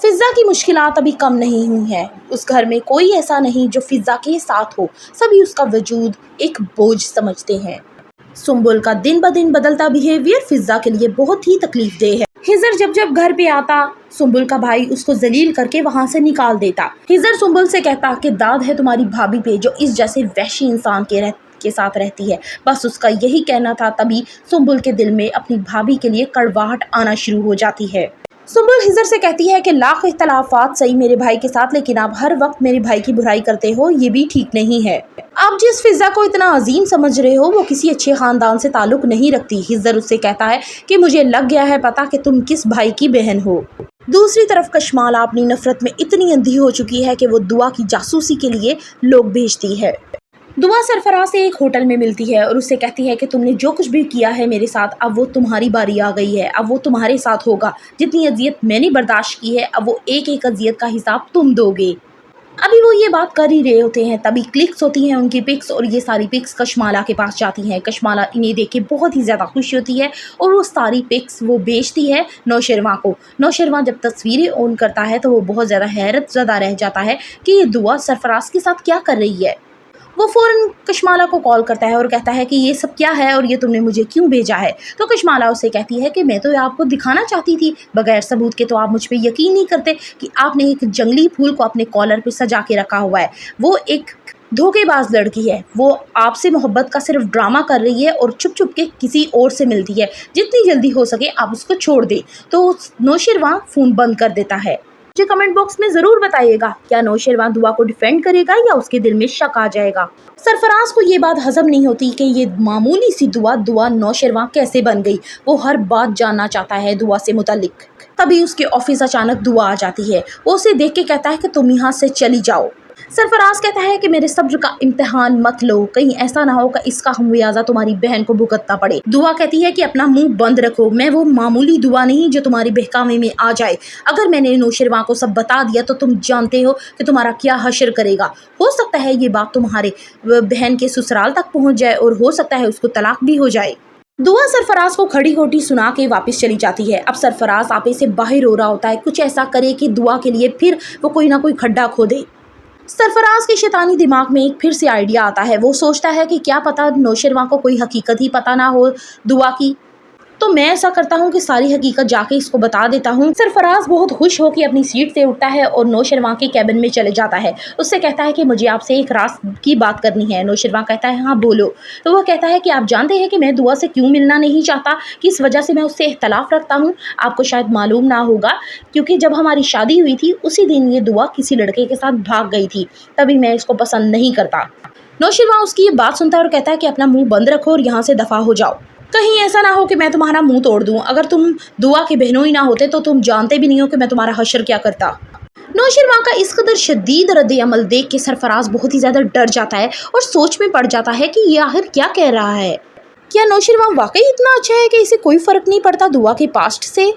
फिज़ा की मुश्किलात अभी कम नहीं हुई हैं। उस घर में कोई ऐसा नहीं जो फिज़ा के साथ हो। सभी उसका वजूद एक बोझ समझते हैं। सुम्बुल का दिन ब दिन बदलता बिहेवियर फिज़ा के लिए बहुत ही तकलीफदेह है। हिजर जब जब घर पे आता, सुम्बुल का भाई उसको जलील करके वहाँ से निकाल देता। हिजर सुम्बुल से कहता कि दाद है तुम्हारी भाभी पे जो इस जैसे वहशी इंसान के साथ रहती है। बस उसका यही कहना था। तभी सुम्बुल के दिल में अपनी भाभी के लिए कड़वाहट आना शुरू हो जाती है। सुम्बुल हिजर से कहती है कि लाख इख्तलाफात सही मेरे भाई के साथ, लेकिन आप हर वक्त मेरे भाई की बुराई करते हो, ये भी ठीक नहीं है। आप जिस फिज़ा को इतना अजीम समझ रहे हो वो किसी अच्छे ख़ानदान से ताल्लुक़ नहीं रखती। हिजर उससे कहता है कि मुझे लग गया है पता कि तुम किस भाई की बहन हो। दूसरी तरफ कशमाला अपनी नफ़रत में इतनी अंधी हो चुकी है कि वो दुआ की जासूसी के लिए लोग भेजती है। दुआ सरफराज से एक होटल में मिलती है और उससे कहती है कि तुमने जो कुछ भी किया है मेरे साथ, अब वो तुम्हारी बारी आ गई है, अब वो तुम्हारे साथ होगा। जितनी अजियत मैंने बर्दाश्त की है, अब वो एक एक अजियत का हिसाब तुम दोगे। अभी वो ये बात कर ही रहे होते हैं, तभी क्लिक्स होती हैं उनकी पिक्स और ये सारी पिक्स कशमाला के पास जाती हैं। कशमाला इन्हें देख के बहुत ही ज़्यादा खुश होती है और वो सारी पिक्स वो बेचती है नौशरवां को। नौशरवां जब तस्वीरें ऑन करता है तो वो बहुत ज़्यादा हैरत ज़दा रह जाता है कि ये दुआ सरफराज के साथ क्या कर रही है। वो फ़ौरन कशमाला को कॉल करता है और कहता है कि ये सब क्या है और ये तुमने मुझे क्यों भेजा है। तो कशमाला उससे कहती है कि मैं तो आपको दिखाना चाहती थी, बगैर सबूत के तो आप मुझ पे यकीन नहीं करते कि आपने एक जंगली फूल को अपने कॉलर पे सजा के रखा हुआ है। वो एक धोखेबाज लड़की है, वो आपसे मोहब्बत का सिर्फ ड्रामा कर रही है और छुप छुप के किसी और से मिलती है। जितनी जल्दी हो सके आप उसको छोड़ दें। तो नौशरवां फ़ोन बंद कर देता है। मुझे कमेंट बॉक्स में ज़रूर बताइएगा, क्या नौशरवां दुआ को डिफेंड करेगा या उसके दिल में शक आ जाएगा। सरफराज को ये बात हजम नहीं होती कि ये मामूली सी दुआ नौशरवां कैसे बन गई। वो हर बात जानना चाहता है दुआ से मुतालिक। तभी उसके ऑफिस अचानक दुआ आ जाती है। वो उसे देख के कहता है कि तुम यहाँ से चली जाओ। सरफराज कहता है कि मेरे सब्र का इम्तिहान मत लो, कहीं ऐसा ना हो कि इसका खमियाजा तुम्हारी बहन को भुगतना पड़े। दुआ कहती है कि अपना मुंह बंद रखो, मैं वो मामूली दुआ नहीं जो तुम्हारी बहकावे में आ जाए। अगर मैंने नौशरवां को सब बता दिया तो तुम जानते हो कि तुम्हारा क्या हशर करेगा। हो सकता है ये बात तुम्हारे बहन के ससुराल तक पहुँच जाए और हो सकता है उसको तलाक भी हो जाए। दुआ सरफराज को खड़ी खोटी सुना के वापस चली जाती है। अब सरफराज आपे से बाहर हो रहा होता है, कुछ ऐसा करे कि दुआ के लिए फिर वो कोई ना कोई खड्डा खोदे। सरफराज के शैतानी दिमाग में एक फिर से आइडिया आता है। वो सोचता है कि क्या पता नौशरवां को कोई हकीकत ही पता ना हो दुआ की, तो मैं ऐसा करता हूँ कि सारी हकीकत जाके इसको बता देता हूँ। सरफराज बहुत खुश हो कि अपनी सीट से उठता है और नौशरवां के कैबिन में चले जाता है। उससे कहता है कि मुझे आपसे एक राज की बात करनी है। नौशरवां कहता है हाँ बोलो। तो वो कहता है कि आप जानते हैं कि मैं दुआ से क्यों मिलना नहीं चाहता, किस वजह से मैं उससे इख्तलाफ रखता हूँ। आपको शायद मालूम ना होगा, क्योंकि जब हमारी शादी हुई थी उसी दिन ये दुआ किसी लड़के के साथ भाग गई थी, तभी मैं इसको पसंद नहीं करता। नौशरवां उसकी ये बात सुनता है और कहता है कि अपना मुँह बंद रखो और यहाँ से दफ़ा हो जाओ। कहीं ऐसा ना हो कि मैं तुम्हारा मुंह तोड़ दूं। अगर तुम दुआ के बहनों ही ना होते तो तुम जानते भी नहीं हो कि मैं तुम्हारा हशर क्या करता। नौशरवां का इस कदर शदीद रद्द अमल देख के सरफराज बहुत ही ज़्यादा डर जाता है और सोच में पड़ जाता है कि ये आखिर क्या कह रहा है। क्या नौशरवां वाकई इतना अच्छा है कि इसे कोई फ़र्क नहीं पड़ता दुआ के पास्ट से।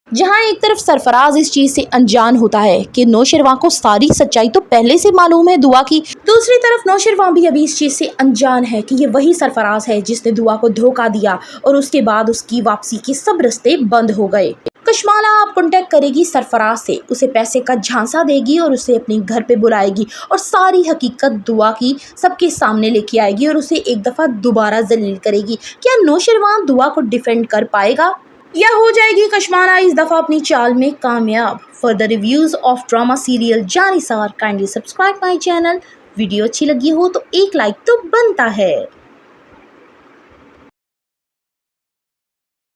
जहाँ एक तरफ सरफराज इस चीज़ से अनजान होता है कि नौशरवां को सारी सच्चाई तो पहले से मालूम है दुआ की, दूसरी तरफ नौशरवां भी अभी इस चीज़ से अनजान है कि ये वही सरफराज है जिसने दुआ को धोखा दिया और उसके बाद उसकी वापसी के सब रास्ते बंद हो गए। कशमाला आप कॉन्टेक्ट करेगी सरफराज से, उसे पैसे का झांसा देगी और उसे अपने घर पे बुलाएगी और सारी हकीकत दुआ की सबके सामने लेके आएगी और उसे एक दफ़ा दोबारा जलील करेगी। क्या नौशरवां दुआ को डिफेंड कर पाएगा या हो जाएगी कशमाला इस दफ़ा अपनी चाल में कामयाब। For the reviews of drama serial Jannisar kindly subscribe my channel. Video अच्छी लगी हो तो एक लाइक तो बनता है।